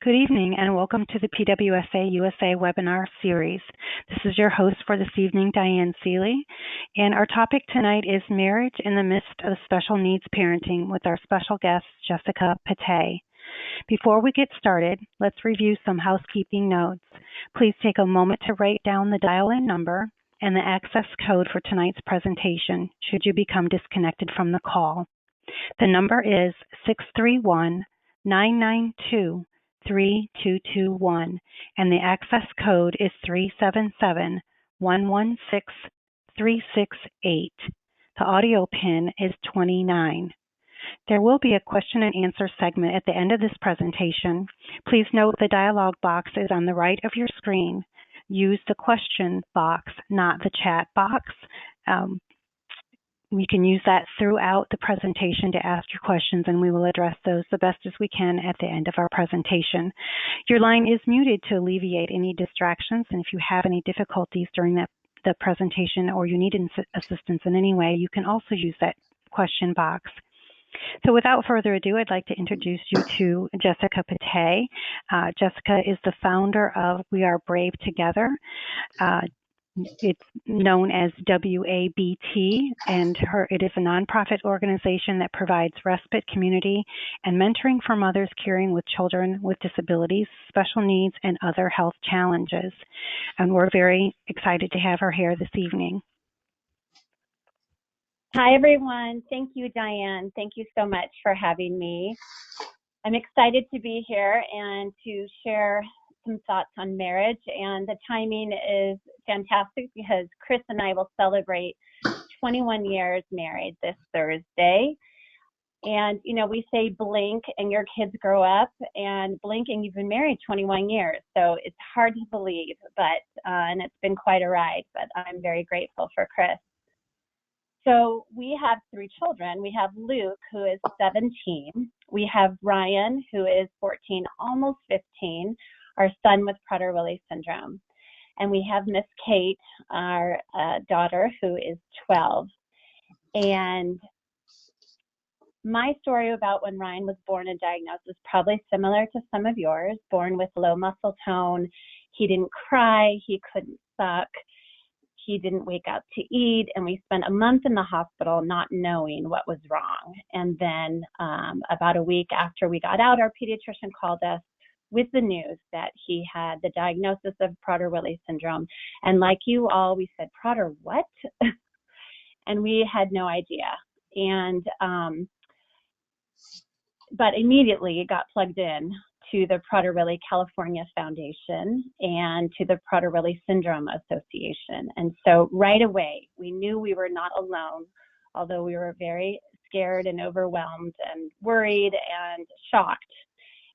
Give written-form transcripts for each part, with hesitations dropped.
Good evening and welcome to the PWSA USA webinar series. This is your host for this evening, Diane Seeley, and our topic tonight is marriage in the midst of special needs parenting with our special guest, Jessica Patay. Before we get started, let's review some housekeeping notes. Please take a moment to write down the dial-in number and the access code for tonight's presentation should you become disconnected from the call. The number is 631-992-3221, and the access code is 377-116-368. The audio pin is 29. There will be a question and answer segment at the end of this presentation. Please note the dialog box is on the right of your screen. Use the question box, not the chat box. You can use that throughout the presentation to ask your questions, and we will address those the best as we can at the end of our presentation. Your line is muted to alleviate any distractions, and if you have any difficulties during the presentation or you need assistance in any way, you can also use that question box. So without further ado, I'd like to introduce you to Jessica Patay. Jessica is the founder of We Are Brave Together. It's known as WABT, and it is a nonprofit organization that provides respite, community, and mentoring for mothers caring with children with disabilities, special needs, and other health challenges. And we're very excited to have her here this evening. Hi, everyone. Thank you, Diane. Thank you so much for having me. I'm excited to be here and to share some thoughts on marriage, and the timing is fantastic because Chris and I will celebrate 21 years married this Thursday. And, you know, we say blink and your kids grow up, and blink and you've been married 21 years. So it's hard to believe, but, and it's been quite a ride, but I'm very grateful for Chris. So we have 3 children. We have Luke, who is 17. We have Ryan, who is 14, almost 15, our son with Prader-Willi syndrome. And we have Miss Kate, our daughter, who is 12. And my story about when Ryan was born and diagnosed is probably similar to some of yours. Born with low muscle tone, he didn't cry, he couldn't suck, he didn't wake up to eat, and we spent a month in the hospital not knowing what was wrong. And then about a week after we got out, our pediatrician called us with the news that he had the diagnosis of Prader-Willi syndrome. And like you all, we said, Prader, what? And we had no idea. And, but immediately it got plugged in to the Prader-Willi California Foundation and to the Prader-Willi Syndrome Association. And so right away, we knew we were not alone, although we were very scared and overwhelmed and worried and shocked,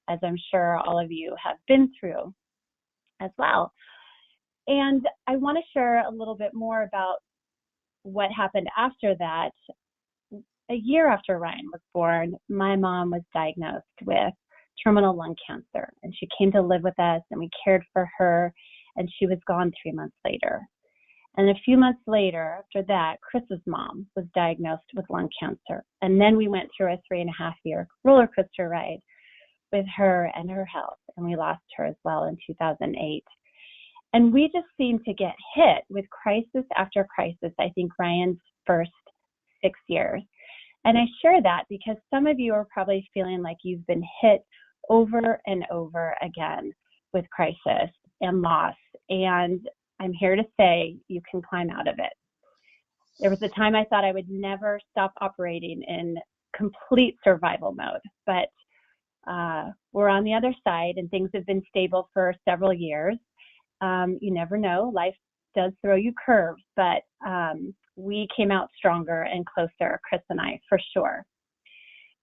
as I'm sure all of you have been through as well. And I want to share a little bit more about what happened after that. A year after Ryan was born, my mom was diagnosed with terminal lung cancer, and she came to live with us, and we cared for her, and she was gone 3 months later. And a few months later, after that, Chris's mom was diagnosed with lung cancer. And then we went through a 3.5-year roller coaster ride with her and her health, and we lost her as well in 2008. And we just seemed to get hit with crisis after crisis, I think Ryan's first 6 years. And I share that because some of you are probably feeling like you've been hit over and over again with crisis and loss. And I'm here to say you can climb out of it. There was a time I thought I would never stop operating in complete survival mode, but we're on the other side, and things have been stable for several years. You never know. Life does throw you curves, but we came out stronger and closer, Chris and I, for sure.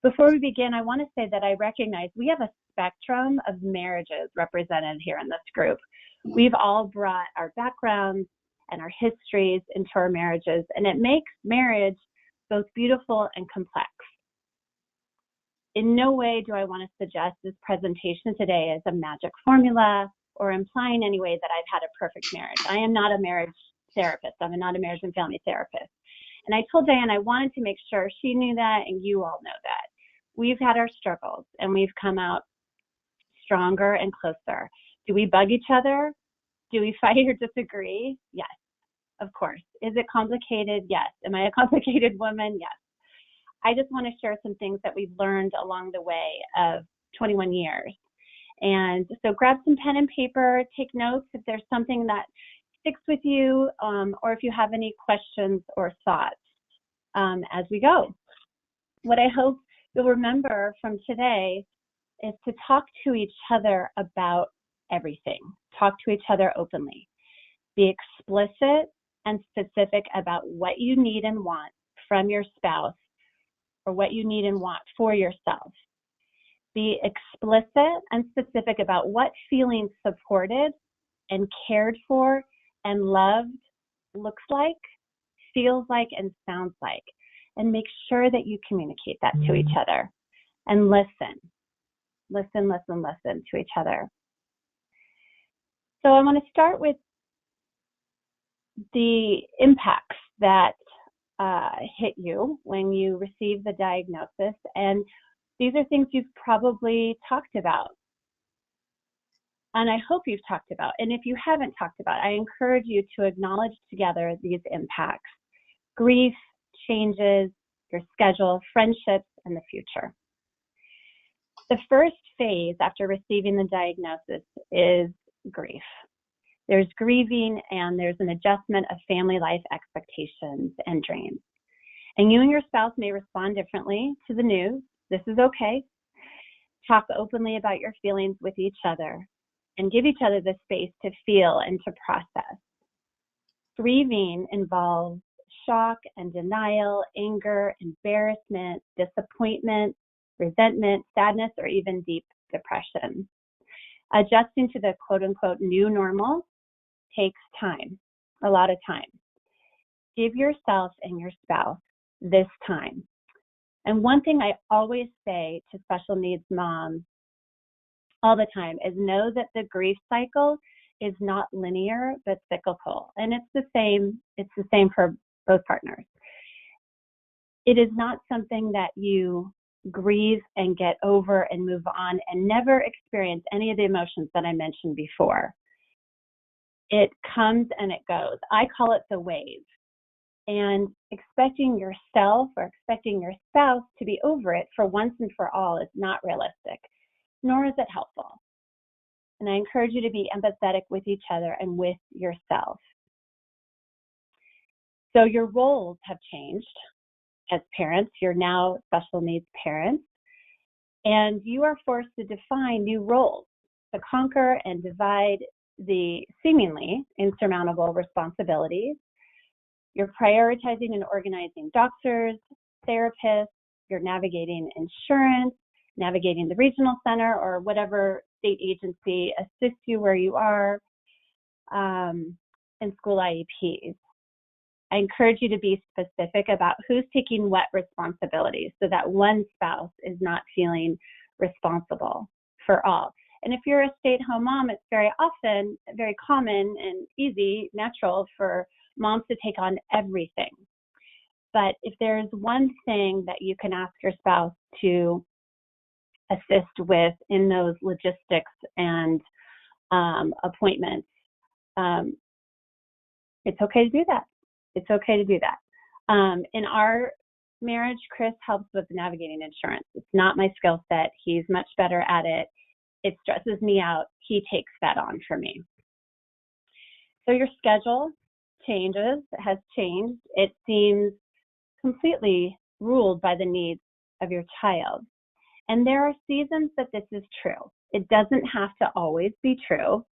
Before we begin, I want to say that I recognize we have a spectrum of marriages represented here in this group. We've all brought our backgrounds and our histories into our marriages, and it makes marriage both beautiful and complex. In no way do I want to suggest this presentation today as a magic formula or imply in any way that I've had a perfect marriage. I am not a marriage therapist. I'm not a marriage and family therapist. And I told Diane I wanted to make sure she knew that and you all know that. We've had our struggles and we've come out stronger and closer. Do we bug each other? Do we fight or disagree? Yes, of course. Is it complicated? Yes. Am I a complicated woman? Yes. I just want to share some things that we've learned along the way of 21 years. And so grab some pen and paper, take notes if there's something that sticks with you, or if you have any questions or thoughts as we go. What I hope you'll remember from today is to talk to each other about everything. Talk to each other openly. Be explicit and specific about what you need and want from your spouse, or what you need and want for yourself. Be explicit and specific about what feeling supported and cared for and loved looks like, feels like, and sounds like. And make sure that you communicate that to each other. And listen to each other. So I want to start with the impacts that hit you when you receive the diagnosis. And these are things you've probably talked about. And I hope you've talked about. And if you haven't talked about, I encourage you to acknowledge together these impacts: grief, changes, your schedule, friendships, and the future. The first phase after receiving the diagnosis is grief. There's grieving, and there's an adjustment of family life expectations and dreams. And you and your spouse may respond differently to the news. This is okay. Talk openly about your feelings with each other and give each other the space to feel and to process. Grieving involves shock and denial, anger, embarrassment, disappointment, resentment, sadness, or even deep depression. Adjusting to the quote-unquote new normal takes time, a lot of time. Give yourself and your spouse this time. And one thing I always say to special needs moms all the time is know that the grief cycle is not linear, but cyclical. And it's the same for both partners. It is not something that you grieve and get over and move on and never experience any of the emotions that I mentioned before. It comes and it goes. I call it the wave. And expecting yourself or expecting your spouse to be over it for once and for all is not realistic, nor is it helpful. And I encourage you to be empathetic with each other and with yourself. So your roles have changed as parents. You're now special needs parents, and you are forced to define new roles to conquer and divide the seemingly insurmountable responsibilities. You're prioritizing and organizing doctors, therapists, you're navigating insurance, navigating the regional center or whatever state agency assists you where you are, and school IEPs. I encourage you to be specific about who's taking what responsibilities so that one spouse is not feeling responsible for all. And if you're a stay-at-home mom, it's very often very common and easy, natural for moms to take on everything. But if there's one thing that you can ask your spouse to assist with in those logistics and appointments, it's okay to do that. It's okay to do that. In our marriage, Chris helps with navigating insurance. It's not my skill set. He's much better at it. It stresses me out. He takes that on for me. So your schedule has changed. It seems completely ruled by the needs of your child. And there are seasons that this is true. It doesn't have to always be true.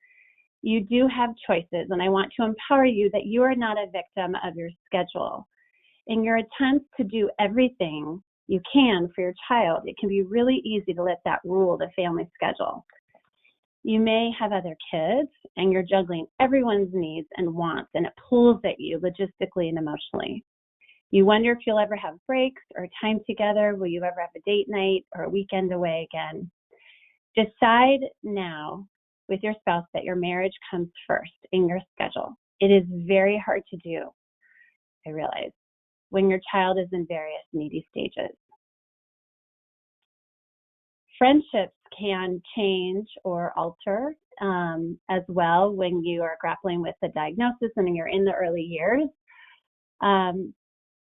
You do have choices, and I want to empower you that you are not a victim of your schedule. In your attempts to do everything you can for your child, it can be really easy to let that rule the family schedule. You may have other kids, and you're juggling everyone's needs and wants, and it pulls at you logistically and emotionally. You wonder if you'll ever have breaks or time together. Will you ever have a date night or a weekend away again? Decide now with your spouse that your marriage comes first in your schedule. It is very hard to do, I realize, when your child is in various needy stages. Friendships can change or alter as well when you are grappling with the diagnosis and you're in the early years.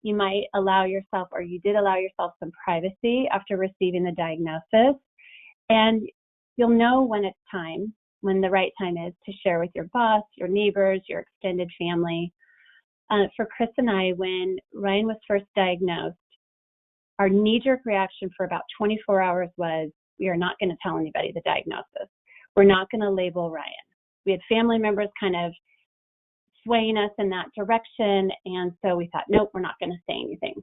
You might allow yourself, or you did allow yourself, some privacy after receiving the diagnosis. And you'll know when it's time, when the right time is to share with your boss, your neighbors, your extended family. For Chris and I, when Ryan was first diagnosed, our knee-jerk reaction for about 24 hours was, we are not going to tell anybody the diagnosis. We're not going to label Ryan. We had family members kind of swaying us in that direction, and so we thought, nope, we're not going to say anything.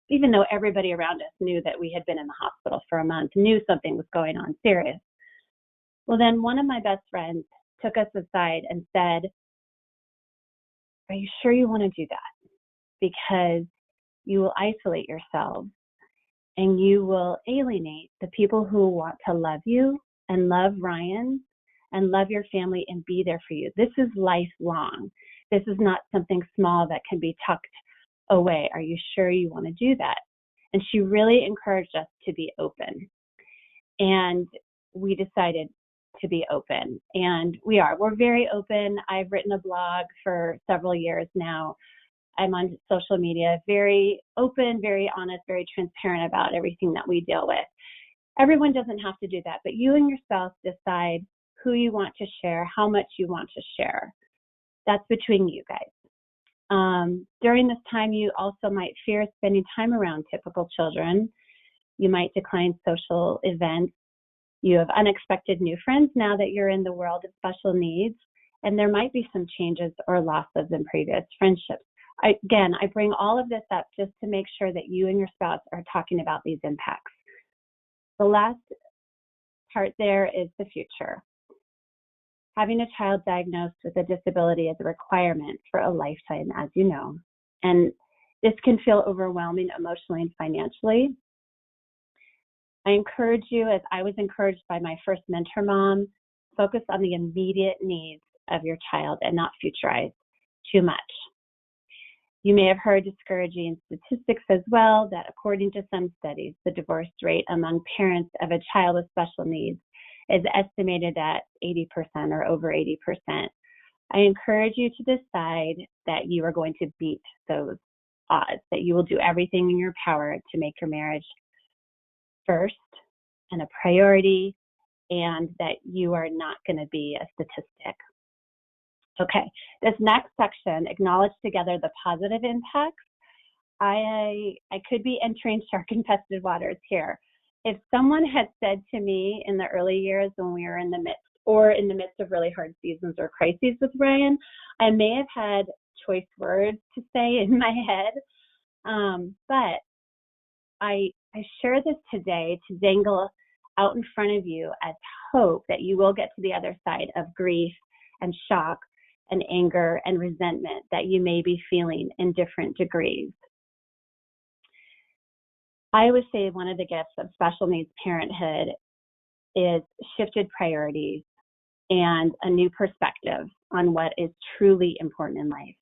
Even though everybody around us knew that we had been in the hospital for a month, knew something was going on serious. Well, then one of my best friends took us aside and said, are you sure you want to do that? Because you will isolate yourself and you will alienate the people who want to love you and love Ryan and love your family and be there for you. This is lifelong. This is not something small that can be tucked away. Are you sure you want to do that? And she really encouraged us to be open. And we decided to be open. And we are. We're very open. I've written a blog for several years now. I'm on social media, very open, very honest, very transparent about everything that we deal with. Everyone doesn't have to do that, but you and your spouse decide who you want to share, how much you want to share. That's between you guys. During this time, you also might fear spending time around typical children. You might decline social events. You have unexpected new friends now that you're in the world of special needs, and there might be some changes or losses in previous friendships. I bring all of this up just to make sure that you and your spouse are talking about these impacts. The last part there is the future. Having a child diagnosed with a disability is a requirement for a lifetime, as you know, and this can feel overwhelming emotionally and financially. I encourage you, as I was encouraged by my first mentor mom, focus on the immediate needs of your child and not futurize too much. You may have heard discouraging statistics as well, that according to some studies, the divorce rate among parents of a child with special needs is estimated at 80% or over 80%. I encourage you to decide that you are going to beat those odds, that you will do everything in your power to make your marriage first and a priority, and that you are not going to be a statistic. Okay, this next section, acknowledge together the positive impacts. I could be entering shark-infested waters here. If someone had said to me in the early years when we were in the midst of really hard seasons or crises with Ryan, I may have had choice words to say in my head, but I share this today to dangle out in front of you as hope that you will get to the other side of grief and shock and anger and resentment that you may be feeling in different degrees. I always say one of the gifts of special needs parenthood is shifted priorities and a new perspective on what is truly important in life.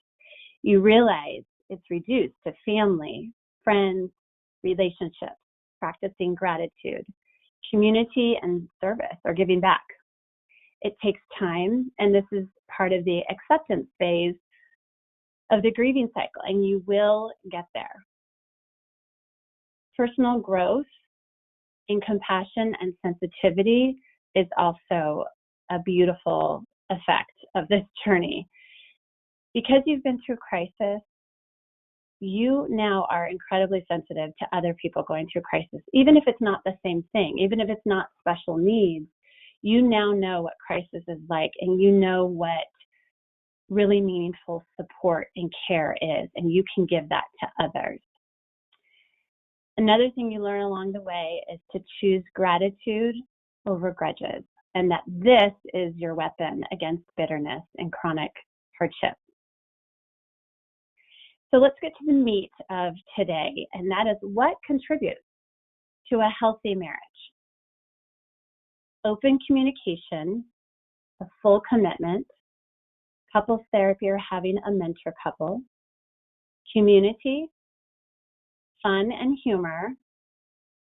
You realize it's reduced to family, friends, relationships, practicing gratitude, community, and service or giving back. It takes time, and this is part of the acceptance phase of the grieving cycle, and you will get there. Personal growth in compassion and sensitivity is also a beautiful effect of this journey. Because you've been through crisis, you now are incredibly sensitive to other people going through crisis, even if it's not the same thing, even if it's not special needs. You now know what crisis is like, and you know what really meaningful support and care is, and you can give that to others. Another thing you learn along the way is to choose gratitude over grudges, and that this is your weapon against bitterness and chronic hardship. So let's get to the meat of today, and that is what contributes to a healthy marriage. Open communication, a full commitment, couples therapy or having a mentor couple, community, fun and humor,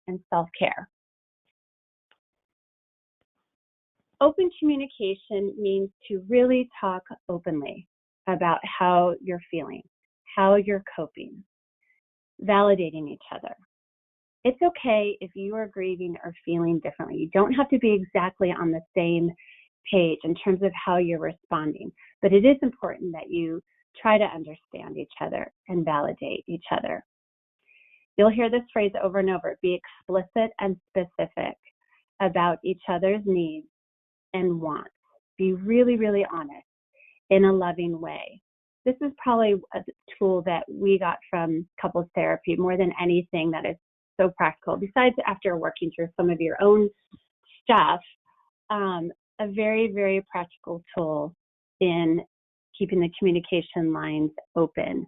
and self-care. Open communication means to really talk openly about how you're feeling, how you're coping, validating each other. It's okay if you are grieving or feeling differently. You don't have to be exactly on the same page in terms of how you're responding, but it is important that you try to understand each other and validate each other. You'll hear this phrase over and over: be explicit and specific about each other's needs and wants. Be really, really honest in a loving way. This is probably a tool that we got from couples therapy more than anything that is so practical. Besides, after working through some of your own stuff, a very, very practical tool in keeping the communication lines open.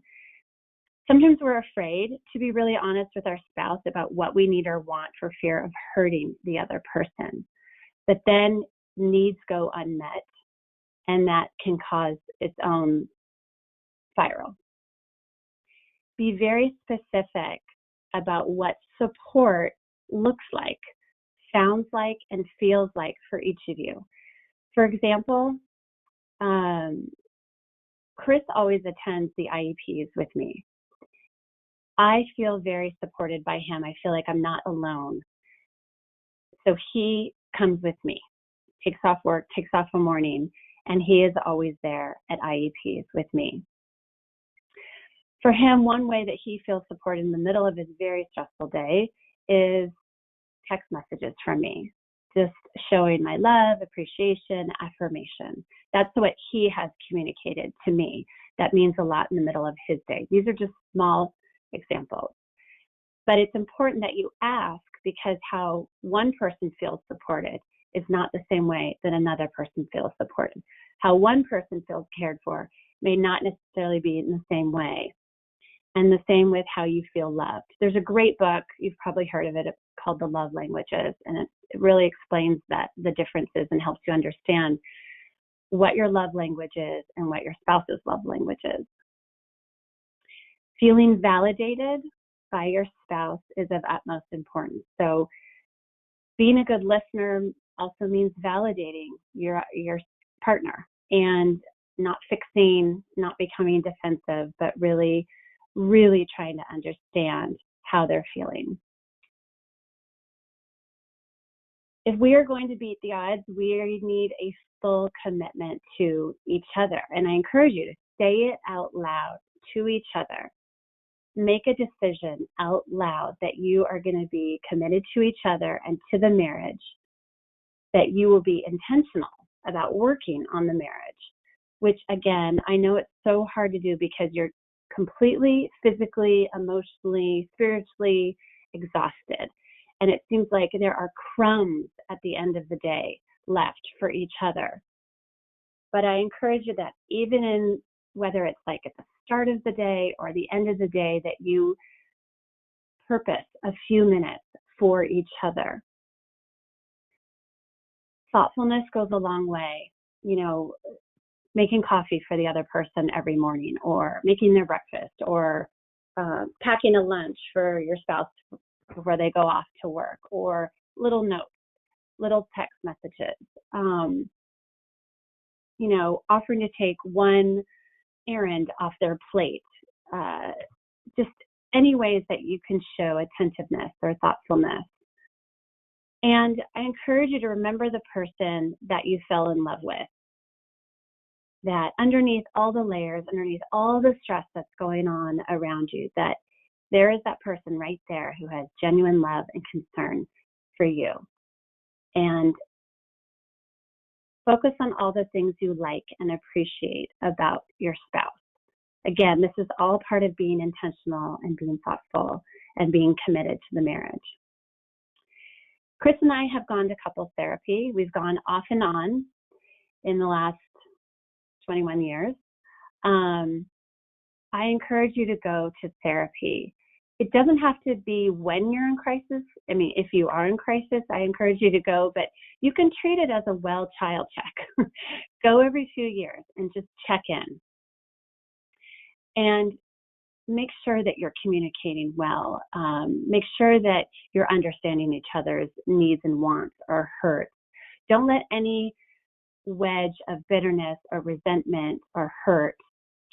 Sometimes we're afraid to be really honest with our spouse about what we need or want for fear of hurting the other person. But then needs go unmet, and that can cause its own spiral. Be very specific about what support looks like, sounds like, and feels like for each of you. For example, Chris always attends the IEPs with me. I feel very supported by him. I feel like I'm not alone. So he comes with me, takes off work, takes off a morning, and he is always there at IEPs with me. For him, one way that he feels supported in the middle of his very stressful day is text messages from me, just showing my love, appreciation, affirmation. That's what he has communicated to me. That means a lot in the middle of his day. These are just small examples. But it's important that you ask, because how one person feels supported is not the same way that another person feels supported. How one person feels cared for may not necessarily be in the same way. And the same with how you feel loved. There's a great book, you've probably heard of it, called The Love Languages, and it really explains that the differences and helps you understand what your love language is and what your spouse's love language is. Feeling validated by your spouse is of utmost importance. So being a good listener also means validating your partner and not fixing, not becoming defensive, but really trying to understand how they're feeling. If we are going to beat the odds, we need a full commitment to each other. And I encourage you to say it out loud to each other. Make a decision out loud that you are going to be committed to each other and to the marriage, that you will be intentional about working on the marriage, which again, I know it's so hard to do because you're completely physically, emotionally, spiritually exhausted. And it seems like there are crumbs at the end of the day left for each other. But I encourage you that even in, whether it's like at the start of the day or the end of the day, that you purpose a few minutes for each other. Thoughtfulness goes a long way. You know, making coffee for the other person every morning, or making their breakfast, or packing a lunch for your spouse before they go off to work, or little notes, little text messages, offering to take one errand off their plate, just any ways that you can show attentiveness or thoughtfulness. And I encourage you to remember the person that you fell in love with, that underneath all the layers, underneath all the stress that's going on around you, that there is that person right there who has genuine love and concern for you. And focus on all the things you like and appreciate about your spouse. Again, this is all part of being intentional and being thoughtful and being committed to the marriage. Chris and I have gone to couples therapy. We've gone off and on in the last 21 years. I encourage you to go to therapy. It doesn't have to be when you're in crisis. I mean, if you are in crisis, I encourage you to go, but you can treat it as a well child check. Go every few years and just check in. And make sure that you're communicating well. Make sure that you're understanding each other's needs and wants or hurts. Don't let any wedge of bitterness or resentment or hurt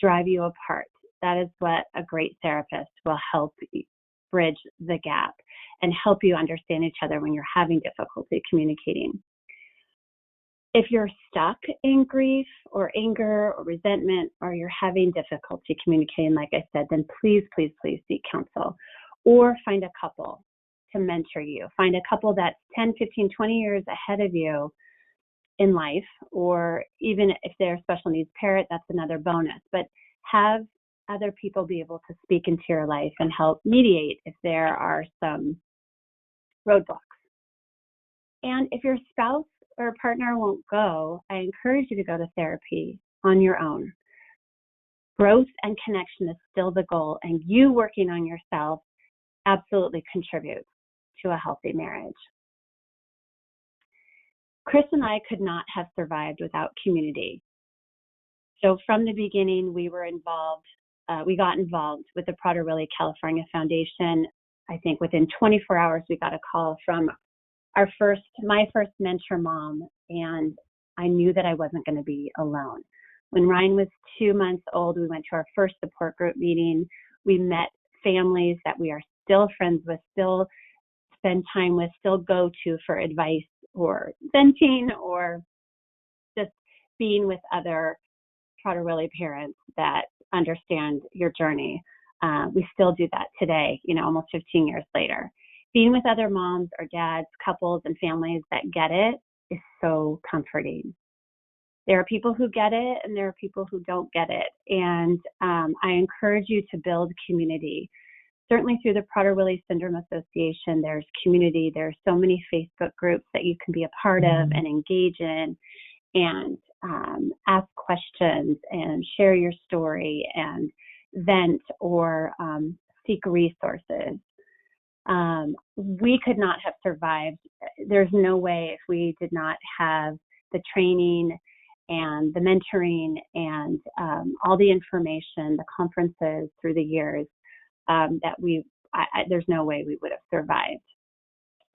drive you apart. That is what a great therapist will help bridge the gap and help you understand each other when you're having difficulty communicating. If you're stuck in grief or anger or resentment, or you're having difficulty communicating, like I said, then please, please, please seek counsel, or find a couple to mentor you. Find a couple that's 10, 15, 20 years ahead of you in life, or even if they're a special needs parent, that's another bonus. But have other people be able to speak into your life and help mediate if there are some roadblocks. And if your spouse or a partner won't go, I encourage you to go to therapy on your own. Growth and connection is still the goal, and you working on yourself absolutely contributes to a healthy marriage. Chris and I could not have survived without community. So from the beginning, we got involved with the Prader-Willi California Foundation. I think within 24 hours, we got a call from my first mentor mom, and I knew that I wasn't going to be alone. When Ryan was 2 months old, we went to our first support group meeting. We met families that we are still friends with, still spend time with, still go to for advice or venting or just being with other Prader-Willi parents that understand your journey. We still do that today, almost 15 years later. Being with other moms or dads, couples, and families that get it is so comforting. There are people who get it and there are people who don't get it. And I encourage you to build community. Certainly through the Prader-Willi Syndrome Association, there's community. There's so many Facebook groups that you can be a part of and engage in and ask questions and share your story and vent or seek resources. We could not have survived. There's no way if we did not have the training and the mentoring and all the information, the conferences through the years there's no way we would have survived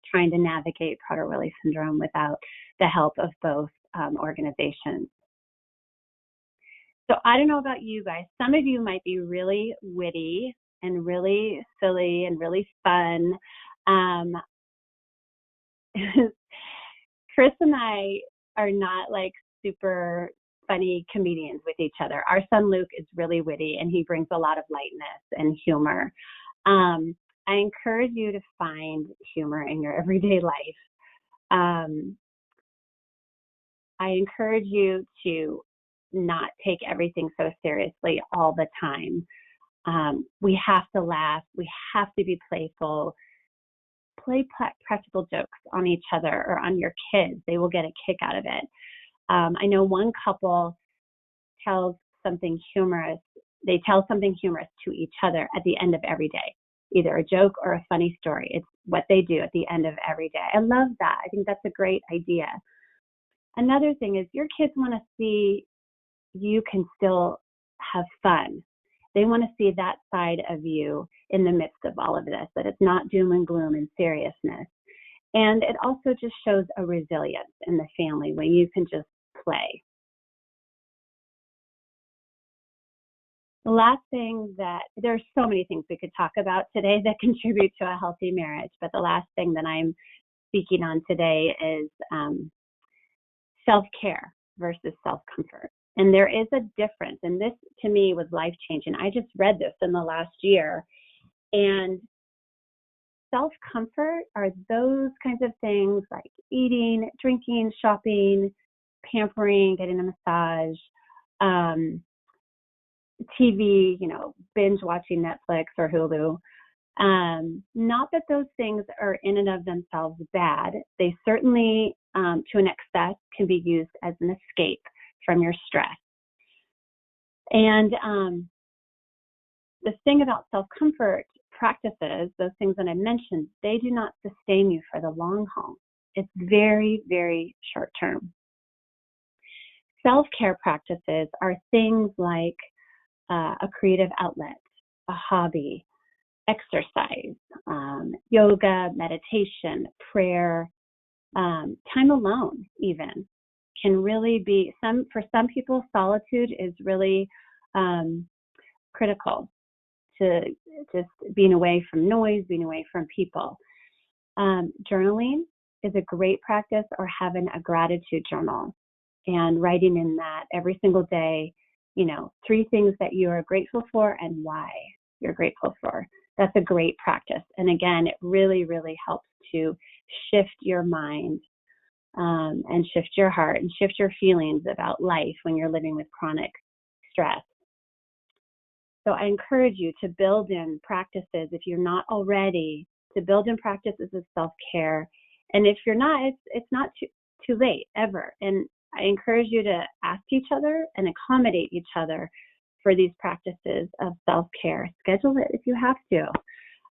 trying to navigate Prader-Willi syndrome without the help of both organizations. So I don't know about you guys. Some of you might be really witty and really silly and really fun. Chris and I are not like super funny comedians with each other. Our son Luke is really witty and he brings a lot of lightness and humor. I encourage you to find humor in your everyday life. I encourage you to not take everything so seriously all the time. We have to laugh. We have to be playful. Play practical jokes on each other or on your kids. They will get a kick out of it. I know one couple tells something humorous. They tell something humorous to each other at the end of every day, either a joke or a funny story. It's what they do at the end of every day. I love that. I think that's a great idea. Another thing is your kids want to see you can still have fun. They want to see that side of you in the midst of all of this, that it's not doom and gloom and seriousness. And it also just shows a resilience in the family when you can just play. The last thing there's so many things we could talk about today that contribute to a healthy marriage, but the last thing that I'm speaking on today is self-care versus self-comfort. And there is a difference, and this to me was life-changing. I just read this in the last year, and self-comfort are those kinds of things like eating, drinking, shopping, pampering, getting a massage, TV, binge watching Netflix or Hulu. Not that those things are in and of themselves bad. They certainly, to an extent, can be used as an escape from your stress. And the thing about self-comfort practices, those things that I mentioned, they do not sustain you for the long haul. It's very, very short term. Self-care practices are things like a creative outlet, a hobby, exercise, yoga, meditation, prayer, time alone even can really be, for some people, solitude is really critical to just being away from noise, being away from people. Journaling is a great practice, or having a gratitude journal and writing in that every single day, 3 things that you are grateful for and why you're grateful for. That's a great practice. And again, it really, really helps to shift your mind and shift your heart and shift your feelings about life when you're living with chronic stress. So I encourage you to build in practices, if you're not already, to build in practices of self-care. And if you're not, it's not too late ever. And I encourage you to ask each other and accommodate each other for these practices of self-care. Schedule it if you have to.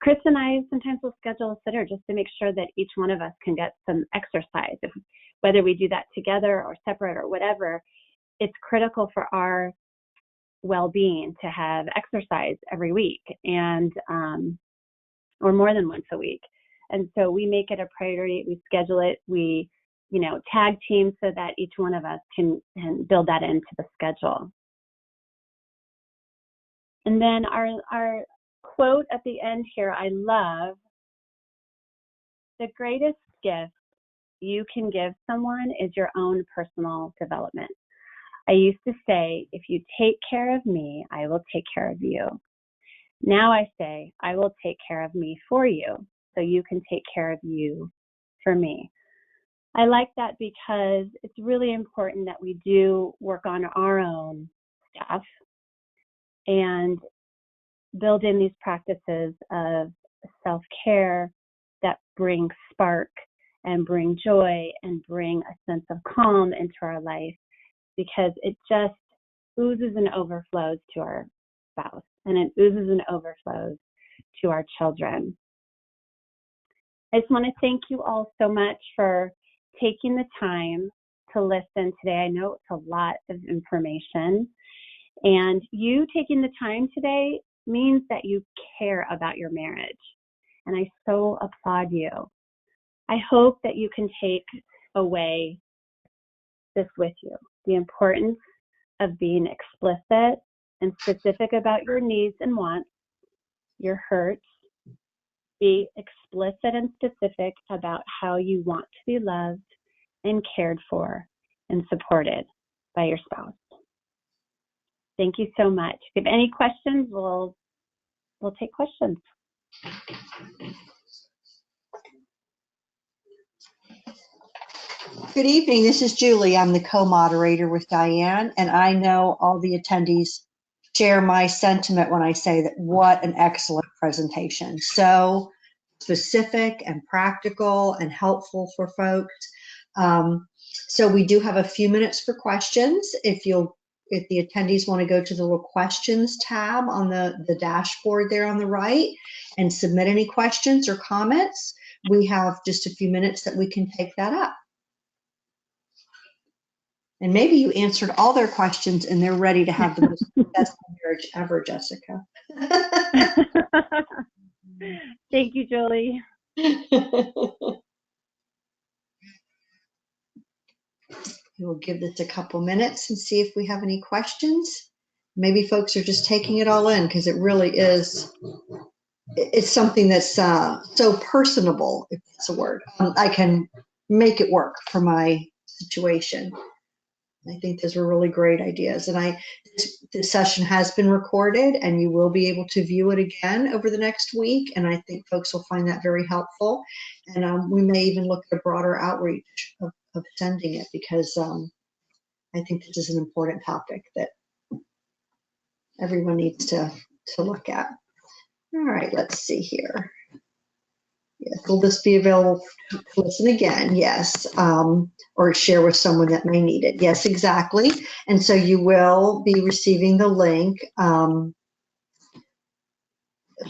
Chris and I sometimes will schedule a sitter just to make sure that each one of us can get some exercise. Whether we do that together or separate or whatever, it's critical for our well-being to have exercise every week, and or more than once a week. And so we make it a priority. We schedule it. We, tag team so that each one of us can build that into the schedule. And then our quote at the end here, I love: the greatest gift you can give someone is your own personal development. I used to say, if you take care of me, I will take care of you. Now I say, I will take care of me for you, so you can take care of you for me. I like that because it's really important that we do work on our own stuff and build in these practices of self-care that bring spark and bring joy and bring a sense of calm into our life, because it just oozes and overflows to our spouse, and it oozes and overflows to our children. I just want to thank you all so much for taking the time to listen today. I know it's a lot of information, and you taking the time today means that you care about your marriage, and I so applaud you. I hope that you can take away this with you: the importance of being explicit and specific about your needs and wants, your hurts. Be explicit and specific about how you want to be loved and cared for and supported by your spouse. Thank you so much. If you have any questions, we'll take questions. Good evening. This is Julie. I'm the co-moderator with Diane, and I know all the attendees share my sentiment when I say that what an excellent presentation. So specific and practical and helpful for folks. So we do have a few minutes for questions. If the attendees want to go to the little questions tab on the dashboard there on the right and submit any questions or comments, we have just a few minutes that we can take that up. And maybe you answered all their questions and they're ready to have the most successful marriage ever, Jessica. Thank you, Julie. We'll give this a couple minutes and see if we have any questions. Maybe folks are just taking it all in, because it really is, it's something that's so personable, if that's a word. I can make it work for my situation. I think those were really great ideas. And this session has been recorded, and you will be able to view it again over the next week. And I think folks will find that very helpful. And we may even look at a broader outreach of sending it, because I think this is an important topic that everyone needs to look at. All right, let's see here. Yes, will this be available to listen again? Yes, or share with someone that may need it. Yes, exactly. And so you will be receiving the link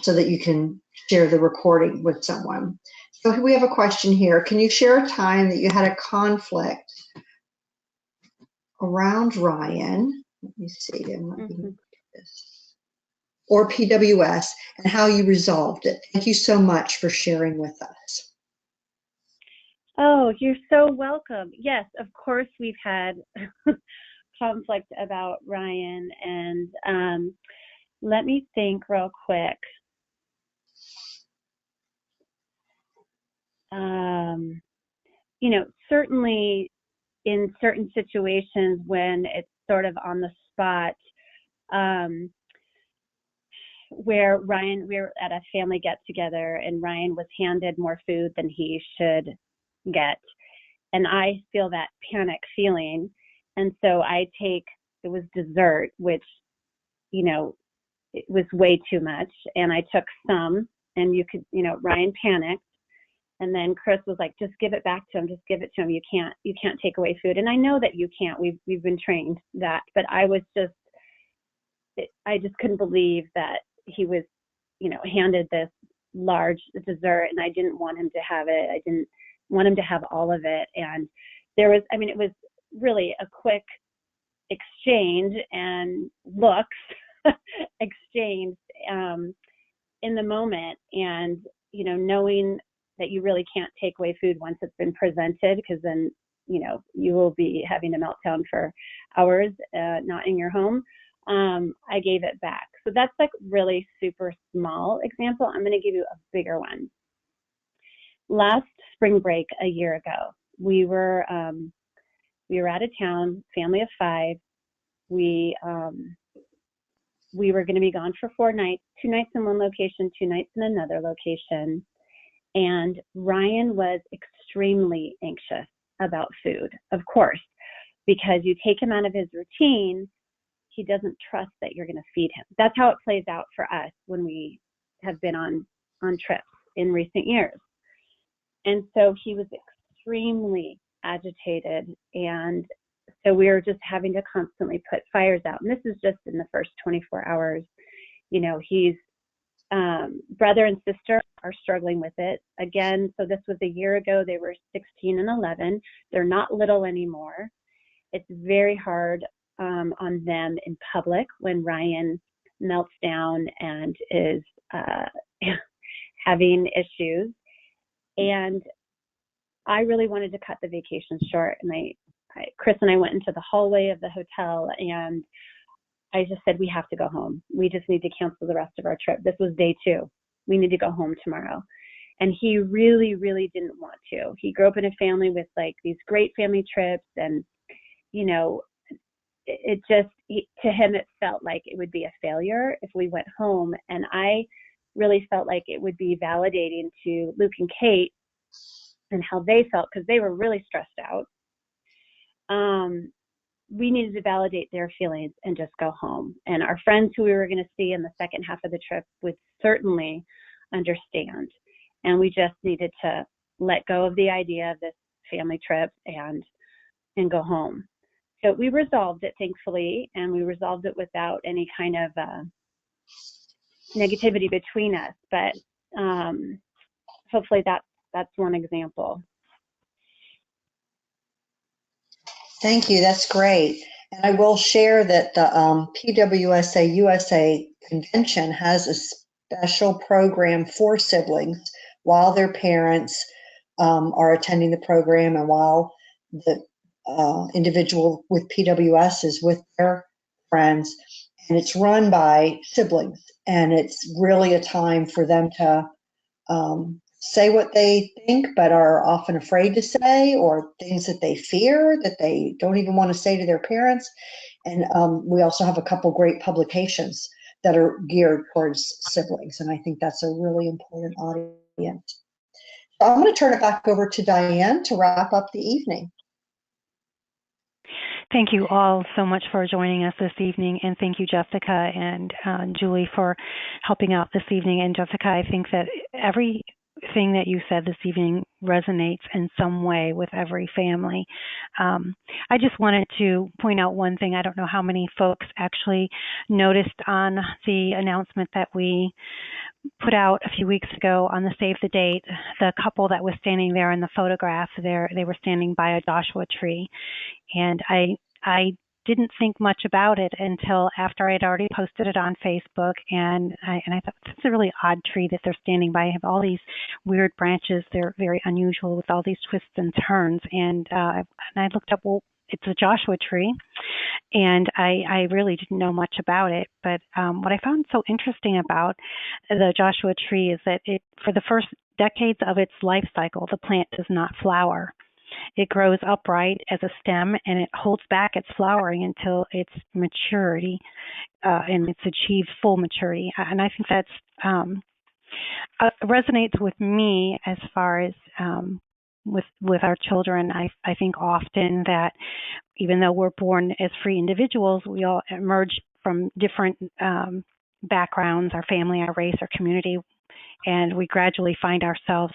so that you can share the recording with someone. So we have a question here. Can you share a time that you had a conflict around Ryan? Let me see. Or PWS, and how you resolved it. Thank you so much for sharing with us. Oh, you're so welcome. Yes, of course we've had conflict about Ryan, and let me think real quick. Certainly in certain situations when it's sort of on the spot, where Ryan, we were at a family get together and Ryan was handed more food than he should get. And I feel that panic feeling. And so it was dessert, which, it was way too much. And I took some, and Ryan panicked. And then Chris was like, just give it back to him. Just give it to him. You can't take away food. And I know that you can't. We've been trained that, but I just couldn't believe that he was, handed this large dessert, and I didn't want him to have it. I didn't want him to have all of it. And it was really a quick exchange and looks exchanged in the moment. And, knowing that you really can't take away food once it's been presented, because then, you will be having a meltdown for hours, not in your home. I gave it back. So that's like really super small example. I'm going to give you a bigger one. Last spring break a year ago, we were out of town, family of 5. We were going to be gone for 4 nights, 2 nights in one location, 2 nights in another location. And Ryan was extremely anxious about food, of course, because you take him out of his routine, he doesn't trust that you're going to feed him. That's how it plays out for us when we have been on trips in recent years. And so he was extremely agitated. And so we were just having to constantly put fires out. And this is just in the first 24 hours. He's brother and sister are struggling with it. Again, so this was a year ago. They were 16 and 11. They're not little anymore. It's very hard on them in public when Ryan melts down and is having issues. And I really wanted to cut the vacation short. And Chris and I went into the hallway of the hotel, and I just said, we have to go home. We just need to cancel the rest of our trip. This was day 2. We need to go home tomorrow. And he really, really didn't want to. He grew up in a family with like these great family trips, and, to him, it felt like it would be a failure if we went home. And I really felt like it would be validating to Luke and Kate and how they felt, because they were really stressed out. We needed to validate their feelings and just go home. And our friends who we were going to see in the second half of the trip would certainly understand. And we just needed to let go of the idea of this family trip and go home. So we resolved it, thankfully, and we resolved it without any kind of negativity between us. But hopefully that's one example. Thank you. That's great. And I will share that the PWSA USA convention has a special program for siblings while their parents are attending the program, and while the individual with PWS is with their friends. And it's run by siblings. And it's really a time for them to say what they think but are often afraid to say, or things that they fear that they don't even want to say to their parents. And we also have a couple great publications that are geared towards siblings, and I think that's a really important audience. So I'm going to turn it back over to Diane to wrap up the evening. Thank you all so much for joining us this evening, and thank you, Jessica and Julie, for helping out this evening. And Jessica, I think that everything that you said this evening resonates in some way with every family. I just wanted to point out one thing. I don't know how many folks actually noticed on the announcement that we put out a few weeks ago on the Save the Date, the couple that was standing there in the photograph there, they were standing by a Joshua tree. And I didn't think much about it until after I'd already posted it on Facebook, and I thought, this is a really odd tree that they're standing by. I have all these weird branches. They're very unusual with all these twists and turns. And I looked up, well, it's a Joshua tree, and I really didn't know much about it. But what I found so interesting about the Joshua tree is that for the first decades of its life cycle, the plant does not flower. It grows upright as a stem, and it holds back its flowering until its maturity, and it's achieved full maturity. And I think that's resonates with me as far as with our children. I think often that even though we're born as free individuals, we all emerge from different backgrounds, our family, our race, our community, and we gradually find ourselves,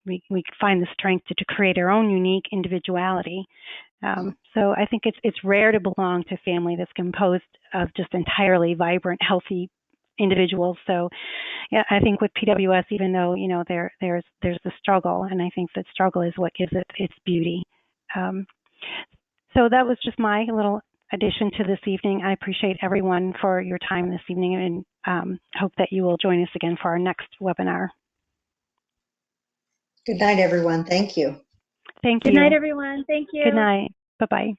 we find the strength to create our own unique individuality. So I think it's rare to belong to a family that's composed of just entirely vibrant, healthy individuals. So yeah, I think with PWS, even though, you know, there's the struggle, and I think that struggle is what gives it its beauty. So that was just my little addition to this evening. I appreciate everyone for your time this evening, and hope that you will join us again for our next webinar. Good night, everyone. Thank you. Thank you. Good night, everyone. Thank you. Good night. Bye-bye.